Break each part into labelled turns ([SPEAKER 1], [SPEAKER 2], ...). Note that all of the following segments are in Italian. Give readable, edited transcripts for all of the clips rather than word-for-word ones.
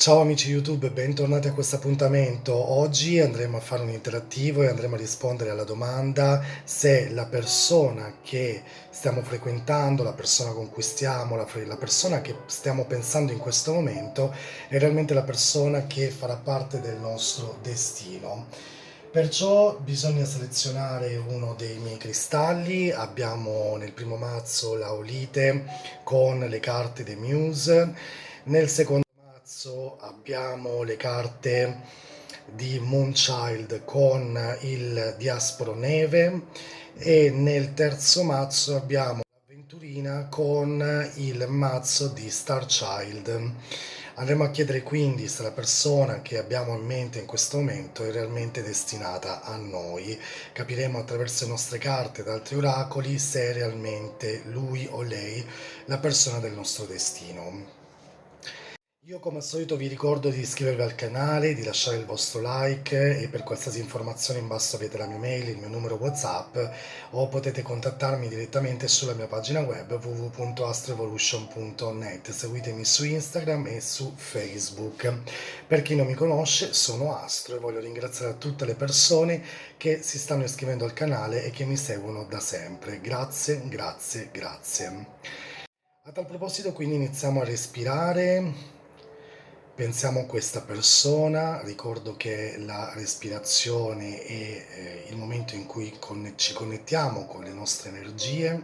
[SPEAKER 1] Ciao amici YouTube, bentornati a questo appuntamento. Oggi andremo a fare un interattivo e andremo a rispondere alla domanda se la persona che stiamo frequentando, la persona con cui stiamo, la persona che stiamo pensando in questo momento è realmente la persona che farà parte del nostro destino. Perciò bisogna selezionare uno dei miei cristalli. Abbiamo nel primo mazzo l'Aolite con le carte dei Muse, nel secondo mazzo abbiamo le carte di Moonchild con il Diasporo Neve e nel terzo mazzo abbiamo l'Avventurina con il mazzo di Starchild. Andremo a chiedere quindi se la persona che abbiamo in mente in questo momento è realmente destinata a noi. Capiremo attraverso le nostre carte ed altri oracoli se è realmente lui o lei la persona del nostro destino. Io come al solito vi ricordo di iscrivervi al canale, di lasciare il vostro like e per qualsiasi informazione in basso avete la mia mail, il mio numero WhatsApp o potete contattarmi direttamente sulla mia pagina web www.astroevolution.net. Seguitemi su Instagram e su Facebook. Per chi non mi conosce, sono Astro e voglio ringraziare a tutte le persone che si stanno iscrivendo al canale e che mi seguono da sempre. Grazie, grazie, grazie. A tal proposito, quindi iniziamo a respirare. Pensiamo a questa persona, ricordo che la respirazione è il momento in cui ci connettiamo con le nostre energie.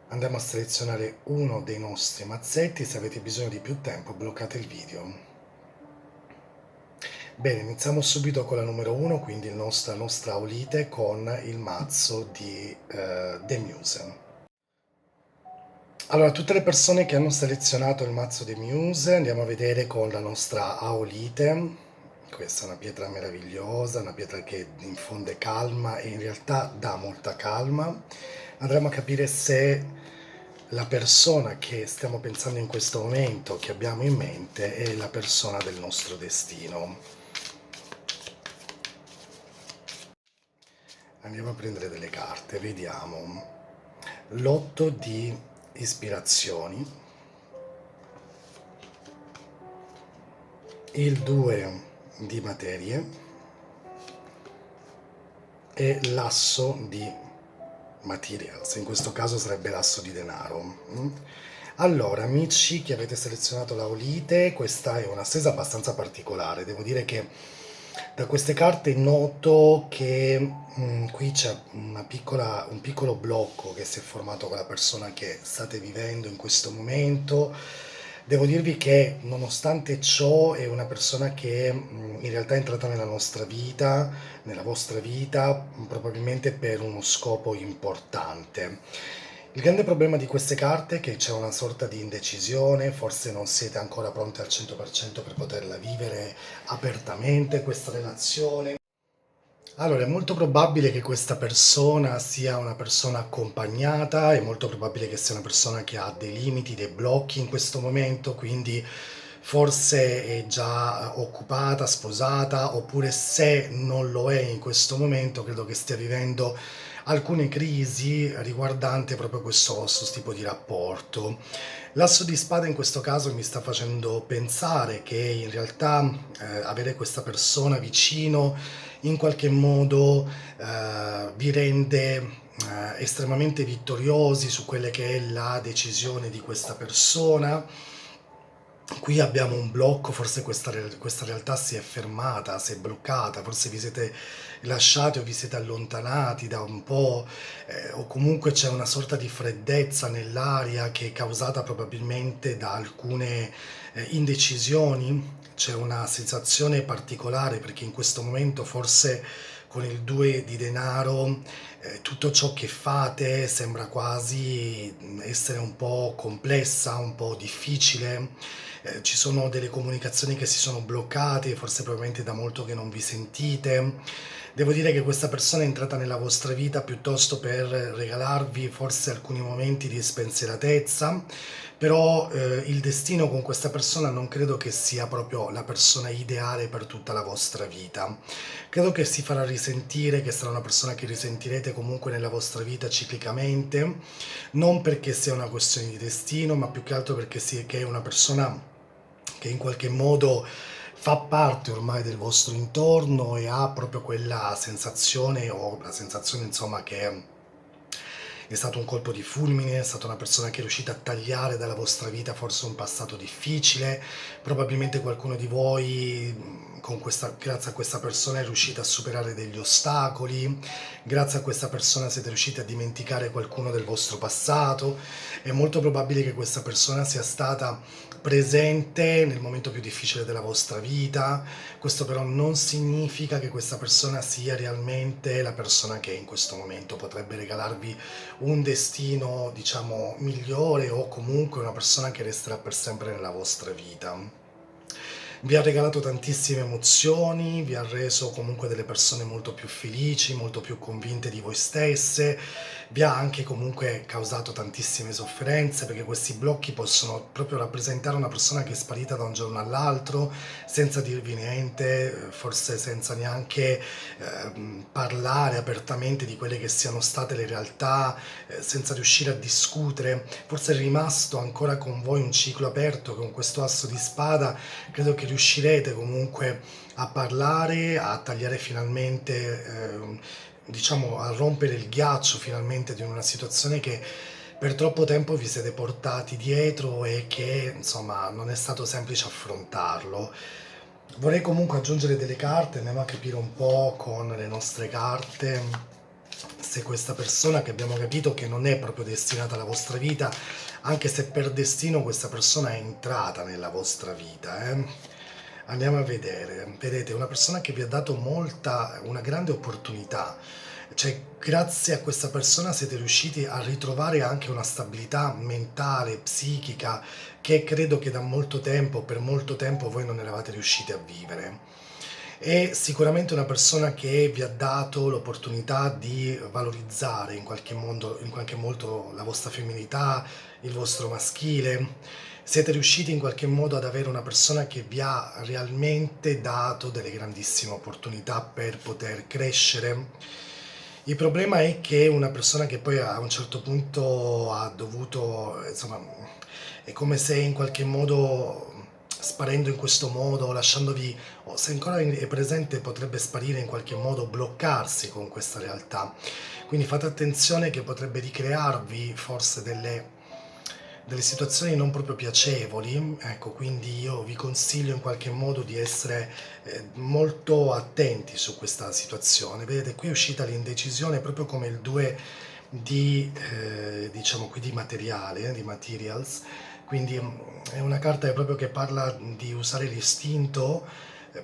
[SPEAKER 1] Andiamo a selezionare uno dei nostri mazzetti, se avete bisogno di più tempo bloccate il video. Bene, iniziamo subito con la numero 1, quindi la nostra Aulite con il mazzo di The Muse. Allora, tutte le persone che hanno selezionato il mazzo dei Muse, andiamo a vedere con la nostra Aolite. Questa è una pietra meravigliosa, una pietra che infonde calma e in realtà dà molta calma. Andremo a capire se la persona che stiamo pensando in questo momento, che abbiamo in mente, è la persona del nostro destino. Andiamo a prendere delle carte, vediamo. L'otto di ispirazioni, il 2 di materie e l'asso di materials, in questo caso sarebbe l'asso di denaro. Allora, amici che avete selezionato l'Aolite, questa è una stesa abbastanza particolare, devo dire che da queste carte noto che qui c'è un piccolo blocco che si è formato con la persona che state vivendo in questo momento. Devo dirvi che nonostante ciò è una persona che in realtà è entrata nella nostra vita, nella vostra vita, probabilmente per uno scopo importante. Il grande problema di queste carte è che c'è una sorta di indecisione, forse non siete ancora pronti al 100% per poterla vivere apertamente questa relazione. Allora, è molto probabile che questa persona sia una persona accompagnata, è molto probabile che sia una persona che ha dei limiti, dei blocchi in questo momento, quindi forse è già occupata, sposata, oppure se non lo è in questo momento, credo che stia vivendo alcune crisi riguardanti proprio questo tipo di rapporto. L'asso di spada in questo caso mi sta facendo pensare che in realtà avere questa persona vicino in qualche modo vi rende estremamente vittoriosi su quelle che è la decisione di questa persona. Qui abbiamo un blocco, forse questa realtà si è fermata, si è bloccata, forse vi siete lasciati o vi siete allontanati da un po', o comunque c'è una sorta di freddezza nell'aria che è causata probabilmente da alcune indecisioni. C'è una sensazione particolare perché in questo momento forse con il 2 di denaro tutto ciò che fate sembra quasi essere un po' complessa, un po' difficile. Ci sono delle comunicazioni che si sono bloccate, forse probabilmente da molto che non vi sentite. Devo dire che questa persona è entrata nella vostra vita piuttosto per regalarvi forse alcuni momenti di spensieratezza, però, il destino con questa persona non credo che sia proprio la persona ideale per tutta la vostra vita. Credo che si farà risentire, che sarà una persona che risentirete comunque nella vostra vita ciclicamente, non perché sia una questione di destino, ma più che altro perché che è una persona che in qualche modo fa parte ormai del vostro intorno e ha proprio quella sensazione o la sensazione insomma che è stato un colpo di fulmine, è stata una persona che è riuscita a tagliare dalla vostra vita forse un passato difficile, probabilmente qualcuno di voi grazie a questa persona è riuscito a superare degli ostacoli, grazie a questa persona siete riusciti a dimenticare qualcuno del vostro passato, è molto probabile che questa persona sia stata presente nel momento più difficile della vostra vita. Questo però non significa che questa persona sia realmente la persona che è in questo momento. Potrebbe regalarvi un destino, diciamo, migliore o comunque una persona che resterà per sempre nella vostra vita. Vi ha regalato tantissime emozioni, vi ha reso comunque delle persone molto più felici, molto più convinte di voi stesse, vi ha anche comunque causato tantissime sofferenze, perché questi blocchi possono proprio rappresentare una persona che è sparita da un giorno all'altro, senza dirvi niente, forse senza neanche parlare apertamente di quelle che siano state le realtà, senza riuscire a discutere. Forse è rimasto ancora con voi un ciclo aperto con questo asso di spada. Credo che riuscirete comunque a parlare, a tagliare finalmente, diciamo a rompere il ghiaccio finalmente di una situazione che per troppo tempo vi siete portati dietro e che insomma non è stato semplice affrontarlo. Vorrei comunque aggiungere delle carte, andiamo a capire un po' con le nostre carte se questa persona che abbiamo capito che non è proprio destinata alla vostra vita, anche se per destino questa persona è entrata nella vostra vita, Andiamo a vedere. Vedete, una persona che vi ha dato una grande opportunità. Cioè, grazie a questa persona siete riusciti a ritrovare anche una stabilità mentale, psichica, che credo che da molto tempo, per molto tempo voi non eravate riusciti a vivere. È sicuramente una persona che vi ha dato l'opportunità di valorizzare in qualche modo la vostra femminilità, il vostro maschile. Siete riusciti in qualche modo ad avere una persona che vi ha realmente dato delle grandissime opportunità per poter crescere. Il problema è che una persona che poi a un certo punto ha dovuto, insomma, è come se in qualche modo sparendo in questo modo, lasciandovi, o se ancora è presente potrebbe sparire in qualche modo, bloccarsi con questa realtà. Quindi fate attenzione che potrebbe ricrearvi forse delle situazioni non proprio piacevoli, ecco, quindi io vi consiglio in qualche modo di essere molto attenti su questa situazione. Vedete, qui è uscita l'indecisione proprio come il 2 diciamo qui di materiale, di materials, quindi è una carta proprio che parla di usare l'istinto,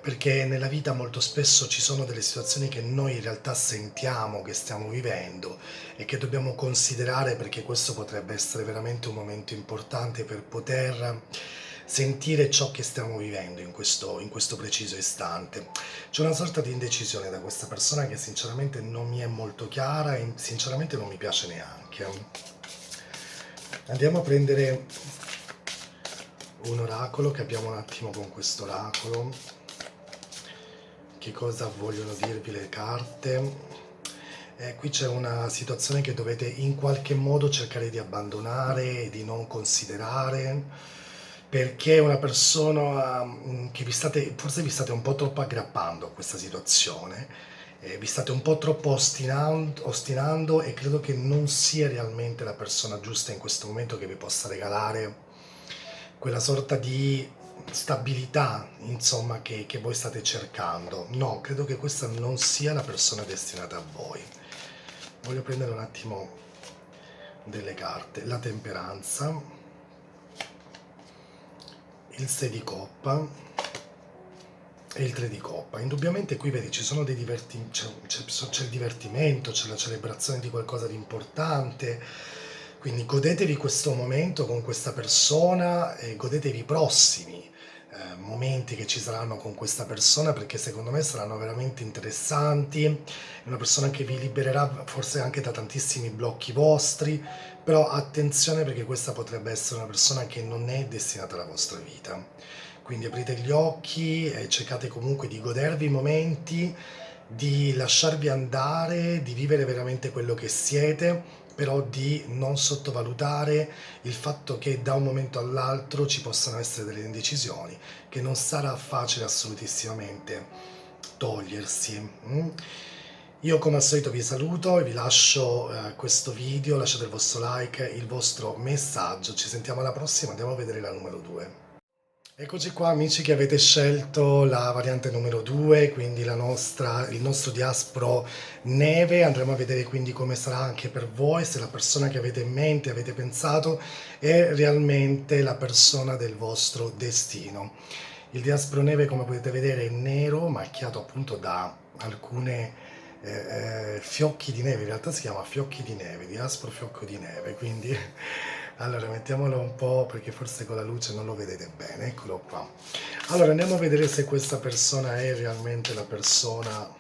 [SPEAKER 1] perché nella vita molto spesso ci sono delle situazioni che noi in realtà sentiamo che stiamo vivendo e che dobbiamo considerare perché questo potrebbe essere veramente un momento importante per poter sentire ciò che stiamo vivendo in questo preciso istante. C'è una sorta di indecisione da questa persona che sinceramente non mi è molto chiara e sinceramente non mi piace neanche. Andiamo a prendere un oracolo, capiamo un attimo con questo oracolo che cosa vogliono dirvi le carte. Qui c'è una situazione che dovete in qualche modo cercare di abbandonare e di non considerare, perché è una persona che forse vi state un po' troppo aggrappando a questa situazione, vi state un po' troppo ostinando e credo che non sia realmente la persona giusta in questo momento che vi possa regalare quella sorta di stabilità, insomma, che voi state cercando. No, credo che questa non sia la persona destinata a voi. Voglio prendere un attimo delle carte. La temperanza, il 6 di coppa e il 3 di coppa. Indubbiamente qui vedi, ci sono c'è il divertimento, c'è la celebrazione di qualcosa di importante, quindi godetevi questo momento con questa persona e godetevi i prossimi momenti che ci saranno con questa persona, perché secondo me saranno veramente interessanti. È una persona che vi libererà forse anche da tantissimi blocchi vostri, però attenzione perché questa potrebbe essere una persona che non è destinata alla vostra vita. Quindi aprite gli occhi e cercate comunque di godervi i momenti, di lasciarvi andare, di vivere veramente quello che siete, però di non sottovalutare il fatto che da un momento all'altro ci possano essere delle indecisioni, che non sarà facile assolutissimamente togliersi. Io come al solito vi saluto e vi lascio questo video, lasciate il vostro like, il vostro messaggio, ci sentiamo alla prossima, andiamo a vedere la numero 2. Eccoci qua amici che avete scelto la variante numero 2, quindi il nostro diaspro neve. Andremo a vedere quindi come sarà anche per voi, se la persona che avete in mente, avete pensato, è realmente la persona del vostro destino. Il diaspro neve, come potete vedere, è nero, macchiato appunto da alcune fiocchi di neve, in realtà si chiama fiocchi di neve, diaspro fiocco di neve, quindi allora mettiamolo un po' perché forse con la luce non lo vedete bene, eccolo qua. Allora andiamo a vedere se questa persona è realmente la persona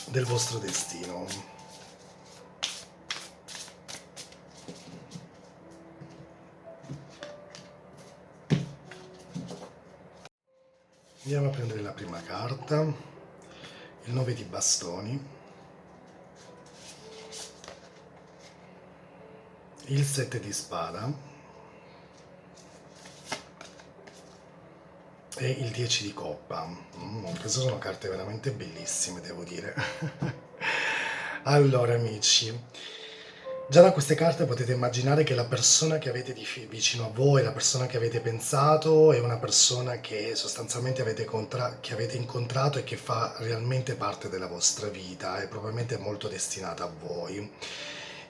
[SPEAKER 1] del vostro destino. Andiamo a prendere la prima carta, il 9 di bastoni, il 7 di spada e il 10 di coppa. Queste sono carte veramente bellissime, devo dire. Allora, amici, già da queste carte potete immaginare che la persona che avete vicino a voi, la persona che avete pensato, è una persona che sostanzialmente che avete incontrato e che fa realmente parte della vostra vita, è probabilmente molto destinata a voi.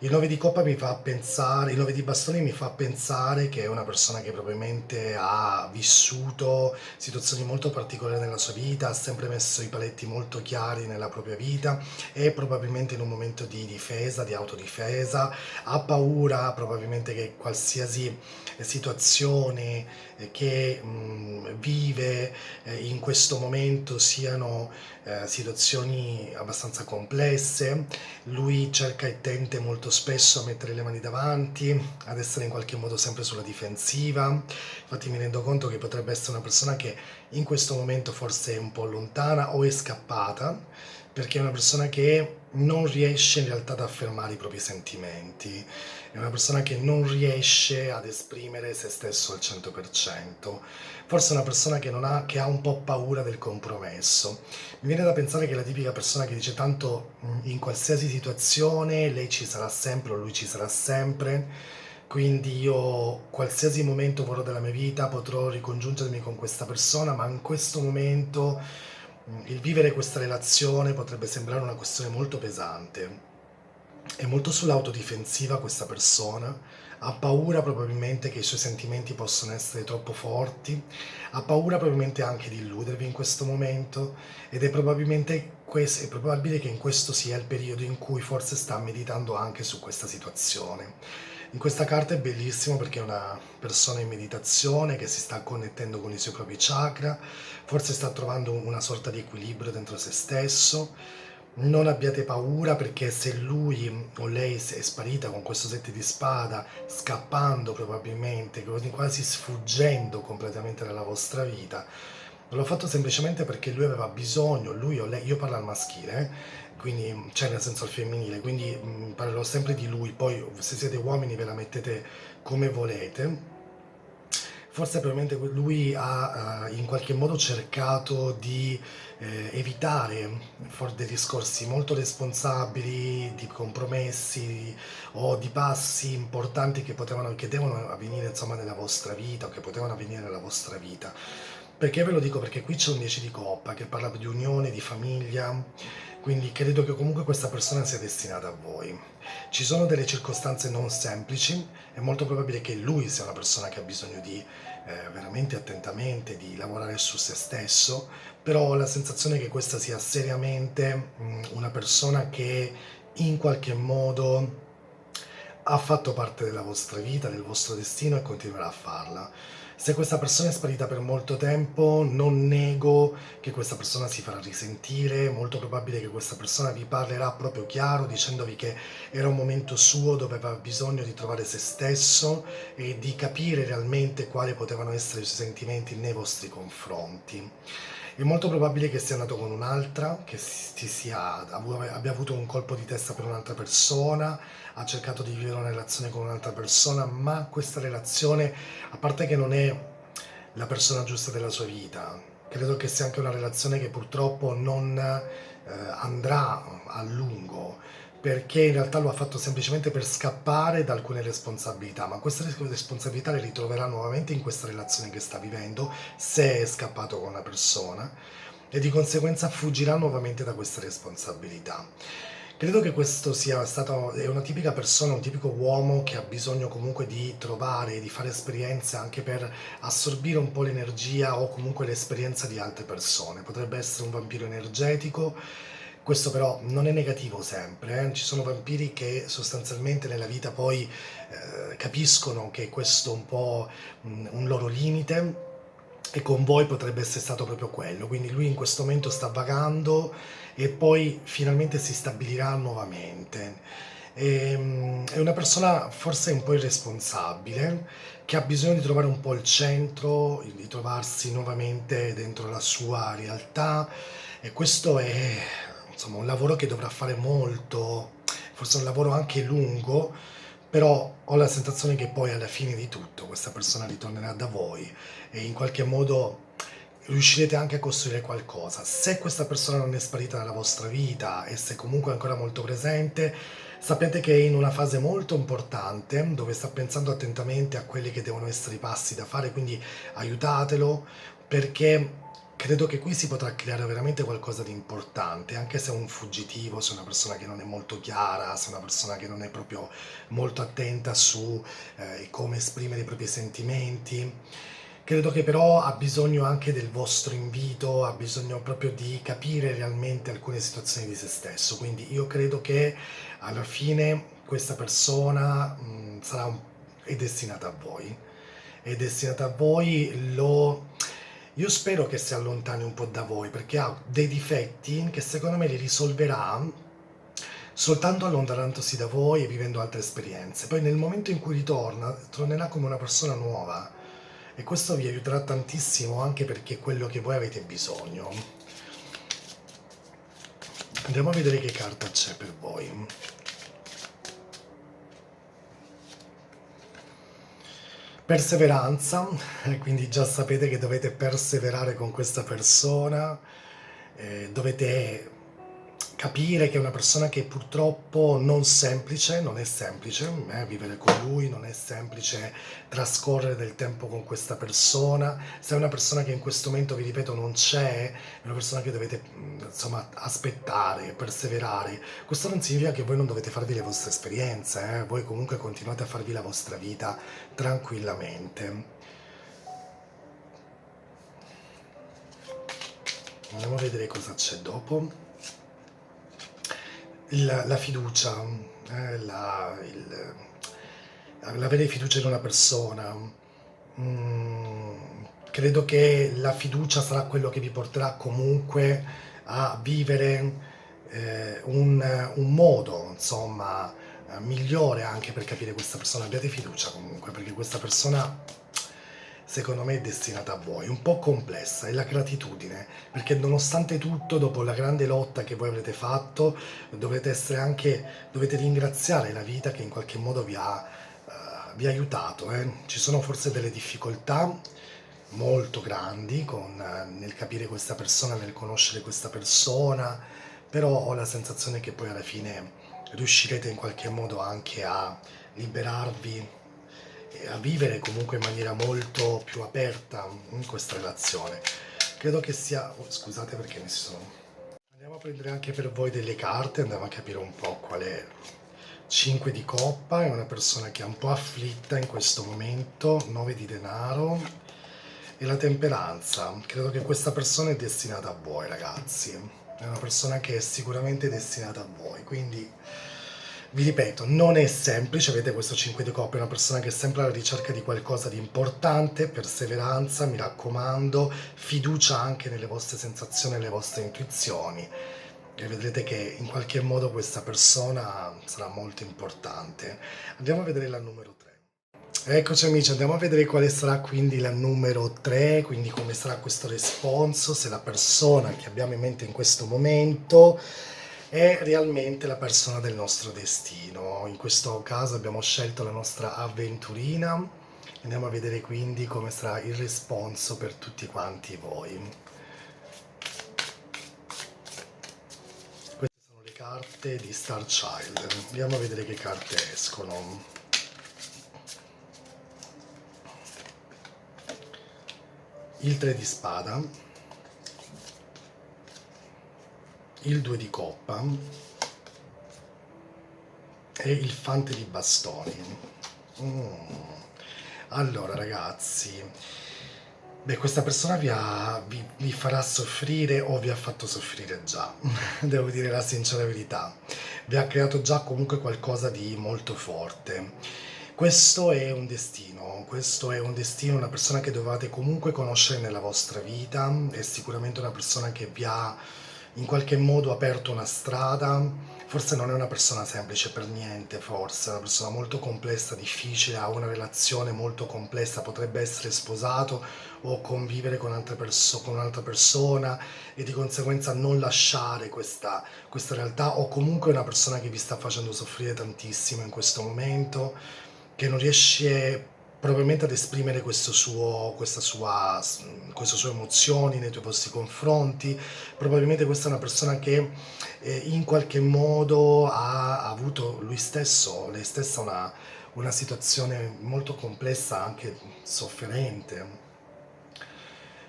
[SPEAKER 1] Il 9 di coppa mi fa pensare, il 9 di bastoni mi fa pensare che è una persona che probabilmente ha vissuto situazioni molto particolari nella sua vita, ha sempre messo i paletti molto chiari nella propria vita, è probabilmente in un momento di difesa, di autodifesa, ha paura probabilmente che qualsiasi situazione che vive in questo momento siano situazioni abbastanza complesse. Lui cerca e tende molto spesso a mettere le mani davanti, ad essere in qualche modo sempre sulla difensiva. Infatti mi rendo conto che potrebbe essere una persona che in questo momento forse è un po' lontana o è scappata, perché è una persona che non riesce in realtà ad affermare i propri sentimenti, è una persona che non riesce ad esprimere se stesso al 100%, forse è una persona che ha un po' paura del compromesso. Mi viene da pensare che è la tipica persona che dice tanto in qualsiasi situazione lei ci sarà sempre o lui ci sarà sempre, quindi io qualsiasi momento vorrò della mia vita potrò ricongiungermi con questa persona, ma in questo momento il vivere questa relazione potrebbe sembrare una questione molto pesante. È molto sull'autodifensiva questa persona, ha paura probabilmente che i suoi sentimenti possano essere troppo forti, ha paura probabilmente anche di illudervi in questo momento ed è probabile che in questo sia il periodo in cui forse sta meditando anche su questa situazione. In questa carta è bellissimo perché è una persona in meditazione che si sta connettendo con i suoi propri chakra, forse sta trovando una sorta di equilibrio dentro se stesso. Non abbiate paura perché se lui o lei è sparita con questo 7 di spada, scappando probabilmente, quasi sfuggendo completamente dalla vostra vita, l'ho fatto semplicemente perché lui aveva bisogno, lui o lei, io parlo al maschile, quindi, cioè nel senso al femminile, quindi parlerò sempre di lui, poi se siete uomini ve la mettete come volete. Forse probabilmente lui ha in qualche modo cercato di evitare dei discorsi molto responsabili, di compromessi o di passi importanti che devono avvenire insomma nella vostra vita o che potevano avvenire nella vostra vita. Perché ve lo dico? Perché qui c'è un 10 di coppa che parla di unione, di famiglia, quindi credo che comunque questa persona sia destinata a voi. Ci sono delle circostanze non semplici, è molto probabile che lui sia una persona che ha bisogno di veramente attentamente, di lavorare su se stesso, però ho la sensazione che questa sia seriamente una persona che in qualche modo ha fatto parte della vostra vita, del vostro destino e continuerà a farla. Se questa persona è sparita per molto tempo, non nego che questa persona si farà risentire, è molto probabile che questa persona vi parlerà proprio chiaro dicendovi che era un momento suo dove aveva bisogno di trovare se stesso e di capire realmente quali potevano essere i suoi sentimenti nei vostri confronti. È molto probabile che sia andato con un'altra, che abbia avuto un colpo di testa per un'altra persona, ha cercato di vivere una relazione con un'altra persona, ma questa relazione, a parte che non è la persona giusta della sua vita, credo che sia anche una relazione che purtroppo non andrà a lungo, perché in realtà lo ha fatto semplicemente per scappare da alcune responsabilità, ma queste responsabilità le ritroverà nuovamente in questa relazione che sta vivendo, se è scappato con una persona, e di conseguenza fuggirà nuovamente da queste responsabilità. Credo che questo sia stato è una tipica persona, un tipico uomo che ha bisogno comunque di trovare, di fare esperienze anche per assorbire un po' l'energia o comunque l'esperienza di altre persone. Potrebbe essere un vampiro energetico, questo però non è negativo sempre, Ci sono vampiri che sostanzialmente nella vita poi, capiscono che questo è un po' un loro limite e con voi potrebbe essere stato proprio quello. Quindi lui in questo momento sta vagando e poi finalmente si stabilirà nuovamente. È una persona forse un po' irresponsabile, che ha bisogno di trovare un po' il centro, di trovarsi nuovamente dentro la sua realtà e questo è insomma un lavoro che dovrà fare molto, forse un lavoro anche lungo, però ho la sensazione che poi alla fine di tutto questa persona ritornerà da voi e in qualche modo riuscirete anche a costruire qualcosa. Se questa persona non è sparita dalla vostra vita e se comunque è ancora molto presente, sappiate che è in una fase molto importante dove sta pensando attentamente a quelli che devono essere i passi da fare, quindi aiutatelo perché credo che qui si potrà creare veramente qualcosa di importante, anche se è un fuggitivo, se è una persona che non è molto chiara, se è una persona che non è proprio molto attenta su come esprimere i propri sentimenti. Credo che però ha bisogno anche del vostro invito, ha bisogno proprio di capire realmente alcune situazioni di se stesso. Quindi io credo che alla fine questa persona è destinata a voi. È destinata a voi, io spero che si allontani un po' da voi perché ha dei difetti che secondo me li risolverà soltanto allontanandosi da voi e vivendo altre esperienze. Poi nel momento in cui ritorna, tornerà come una persona nuova e questo vi aiuterà tantissimo anche perché è quello che voi avete bisogno. Andiamo a vedere che carta c'è per voi. Perseveranza, quindi già sapete che dovete perseverare con questa persona, dovete capire che è una persona che purtroppo non è semplice, vivere con lui, non è semplice trascorrere del tempo con questa persona. Se è una persona che in questo momento, vi ripeto, non c'è, è una persona che dovete insomma aspettare, perseverare. Questo non significa che voi non dovete farvi le vostre esperienze, voi comunque continuate a farvi la vostra vita tranquillamente. Andiamo a vedere cosa c'è dopo. La fiducia, l'avere fiducia in una persona. Credo che la fiducia sarà quello che vi porterà comunque a vivere un modo, insomma, migliore anche per capire questa persona. Abbiate fiducia comunque, perché questa persona secondo me è destinata a voi, un po' complessa, è la gratitudine, perché nonostante tutto, dopo la grande lotta che voi avrete fatto, dovete ringraziare la vita che in qualche modo vi ha aiutato. Ci sono forse delle difficoltà molto grandi nel capire questa persona, nel conoscere questa persona, però ho la sensazione che poi alla fine riuscirete in qualche modo anche a liberarvi e a vivere comunque in maniera molto più aperta in questa relazione. Credo che sia... oh, scusate perché mi sono... Andiamo a prendere anche per voi delle carte, andiamo a capire un po' qual è 5 di coppa, è una persona che è un po' afflitta in questo momento, 9 di denaro e la temperanza. Credo che questa persona è destinata a voi, ragazzi. È una persona che è sicuramente destinata a voi, quindi Vi ripeto, non è semplice, avete questo 5 di coppe, è una persona che è sempre alla ricerca di qualcosa di importante, perseveranza, mi raccomando, fiducia anche nelle vostre sensazioni e nelle vostre intuizioni e vedrete che in qualche modo questa persona sarà molto importante. Andiamo a vedere la numero 3. Eccoci amici, andiamo a vedere quale sarà quindi la numero 3, quindi come sarà questo responso, se la persona che abbiamo in mente in questo momento è realmente la persona del nostro destino. In questo caso abbiamo scelto la nostra avventurina. Andiamo a vedere quindi come sarà il responso per tutti quanti voi. Queste sono le carte di Star Child. Andiamo a vedere che carte escono. Il 3 di spada, il 2 di coppa e il fante di bastoni. Mm. Allora ragazzi, beh, questa persona vi farà soffrire o vi ha fatto soffrire già, devo dire la sincera verità. Vi ha creato già comunque qualcosa di molto forte. Questo è un destino, una persona che dovete comunque conoscere nella vostra vita, è sicuramente una persona che vi ha in qualche modo aperto una strada, forse non è una persona semplice per niente, forse è una persona molto complessa, difficile, ha una relazione molto complessa, potrebbe essere sposato o convivere con un'altra persona e di conseguenza non lasciare questa realtà o comunque è una persona che vi sta facendo soffrire tantissimo in questo momento, che non riesce probabilmente ad esprimere queste sue emozioni nei tuoi vostri confronti. Probabilmente questa è una persona che in qualche modo ha avuto lui stesso, lei stessa una situazione molto complessa, anche sofferente.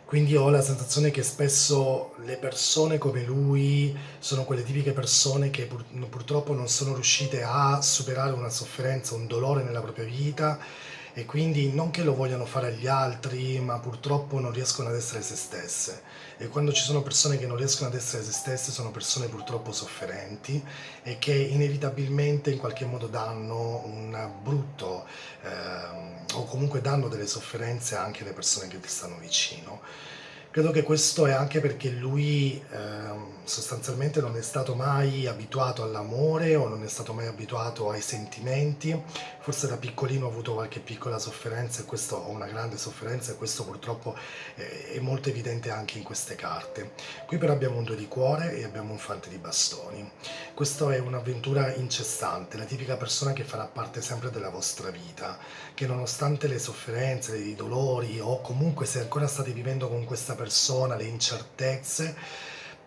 [SPEAKER 1] Quindi ho la sensazione che spesso le persone come lui sono quelle tipiche persone che purtroppo non sono riuscite a superare una sofferenza, un dolore nella propria vita e quindi non che lo vogliano fare agli altri, ma purtroppo non riescono ad essere se stesse. E quando ci sono persone che non riescono ad essere se stesse, sono persone purtroppo sofferenti e che inevitabilmente in qualche modo danno un brutto o comunque danno delle sofferenze anche alle persone che ti stanno vicino. Credo che questo è anche perché lui sostanzialmente non è stato mai abituato all'amore o non è stato mai abituato ai sentimenti, forse da piccolino ha avuto qualche piccola sofferenza e questo, o una grande sofferenza e questo purtroppo è molto evidente anche in queste carte. Qui però abbiamo un 2 di cuore e abbiamo un fante di bastoni. Questa è un'avventura incessante, la tipica persona che farà parte sempre della vostra vita, che nonostante le sofferenze, i dolori o comunque se ancora state vivendo con questa persona, le incertezze,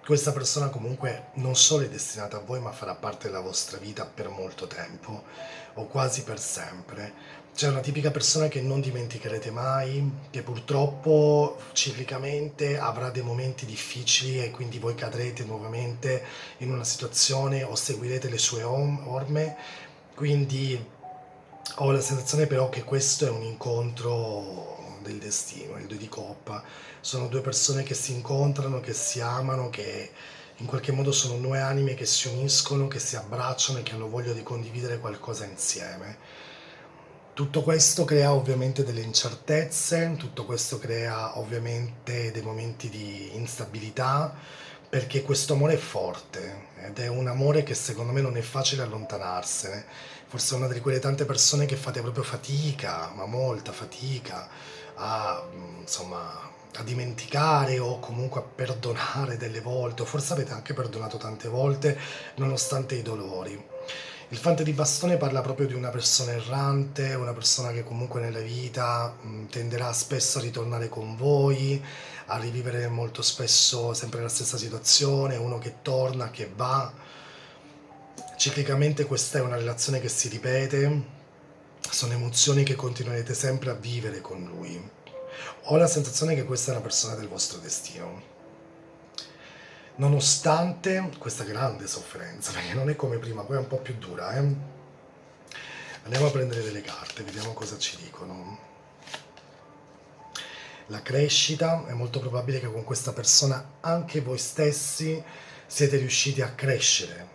[SPEAKER 1] questa persona comunque non solo è destinata a voi, ma farà parte della vostra vita per molto tempo, o quasi per sempre. C'è una tipica persona che non dimenticherete mai, che purtroppo ciclicamente avrà dei momenti difficili e quindi voi cadrete nuovamente in una situazione o seguirete le sue orme, quindi ho la sensazione però che questo è un incontro del destino, il 2 di coppa. Sono due persone che si incontrano, che si amano, che in qualche modo sono due anime che si uniscono, che si abbracciano e che hanno voglia di condividere qualcosa insieme. Tutto questo crea ovviamente delle incertezze, tutto questo crea ovviamente dei momenti di instabilità, perché questo amore è forte ed è un amore che secondo me non è facile allontanarsene. Forse è una di quelle tante persone che fate proprio fatica, ma molta fatica, insomma, a dimenticare o comunque a perdonare delle volte, o forse avete anche perdonato tante volte nonostante i dolori. Il fante di bastone parla proprio di una persona errante, una persona che comunque nella vita tenderà spesso a ritornare con voi, a rivivere molto spesso sempre la stessa situazione, uno che torna, che va. Ciclicamente questa è una relazione che si ripete, sono emozioni che continuerete sempre a vivere con lui. Ho la sensazione che questa è una persona del vostro destino. Nonostante questa grande sofferenza, perché non è come prima, poi è un po' più dura, Andiamo a prendere delle carte, vediamo cosa ci dicono. La crescita, è molto probabile che con questa persona anche voi stessi siete riusciti a crescere,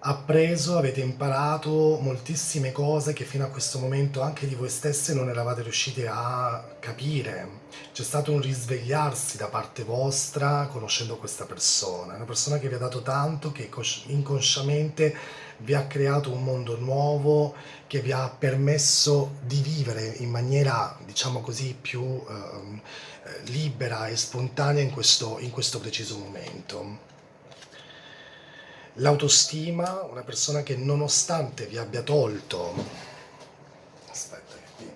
[SPEAKER 1] appreso, avete imparato moltissime cose che fino a questo momento anche di voi stesse non eravate riuscite a capire. C'è stato un risvegliarsi da parte vostra conoscendo questa persona. È una persona che vi ha dato tanto, che inconsciamente vi ha creato un mondo nuovo, che vi ha permesso di vivere in maniera, diciamo così, più libera e spontanea in questo preciso momento. L'autostima, una persona che nonostante vi abbia tolto, aspetta che qui,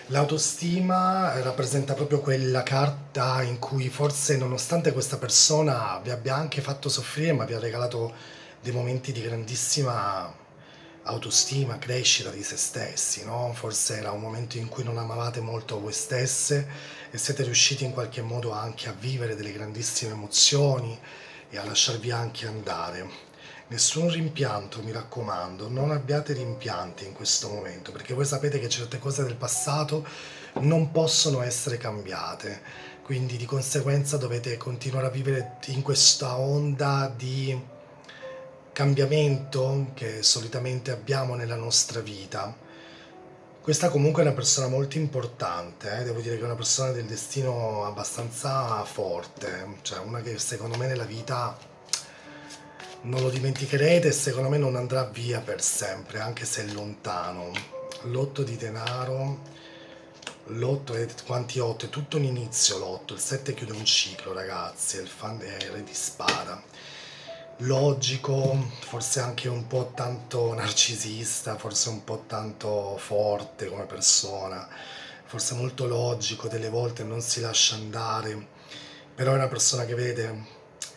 [SPEAKER 1] l'autostima rappresenta proprio quella carta in cui forse nonostante questa persona vi abbia anche fatto soffrire, ma vi ha regalato dei momenti di grandissima autostima, crescita di se stessi, no? Forse era un momento in cui non amavate molto voi stesse e siete riusciti in qualche modo anche a vivere delle grandissime emozioni e a lasciarvi anche andare. Nessun rimpianto, mi raccomando, non abbiate rimpianti in questo momento, perché voi sapete che certe cose del passato non possono essere cambiate, quindi di conseguenza dovete continuare a vivere in questa onda di cambiamento che solitamente abbiamo nella nostra vita. Questa comunque è una persona molto importante, devo dire che è una persona del destino abbastanza forte, cioè una che secondo me nella vita non lo dimenticherete e secondo me non andrà via per sempre, anche se è lontano. L'otto di denaro, l'otto è quanti otto? È tutto un inizio l'otto, il 7 chiude un ciclo ragazzi, è il fan è il re di spada. Logico, forse anche un po' tanto narcisista, forse un po' tanto forte come persona, forse molto logico, delle volte non si lascia andare, però è una persona che vede,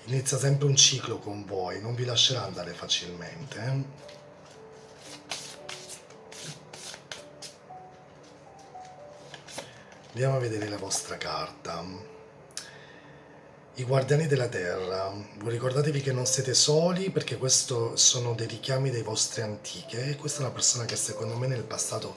[SPEAKER 1] inizia sempre un ciclo con voi, non vi lascerà andare facilmente. Andiamo a vedere la vostra carta. I guardiani della terra, ricordatevi che non siete soli perché questo sono dei richiami dei vostri antiche e questa è una persona che secondo me nel passato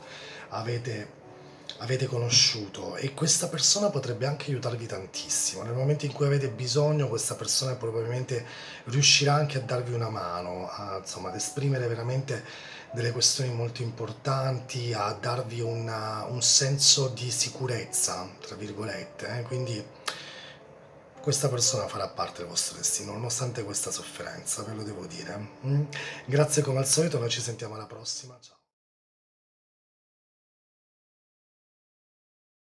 [SPEAKER 1] avete conosciuto e questa persona potrebbe anche aiutarvi tantissimo. Nel momento in cui avete bisogno, questa persona probabilmente riuscirà anche a darvi una mano, insomma, ad esprimere veramente delle questioni molto importanti, a darvi un senso di sicurezza, tra virgolette. Quindi questa persona farà parte del vostro destino, nonostante questa sofferenza, ve lo devo dire. Grazie come al solito, noi ci sentiamo alla prossima. Ciao.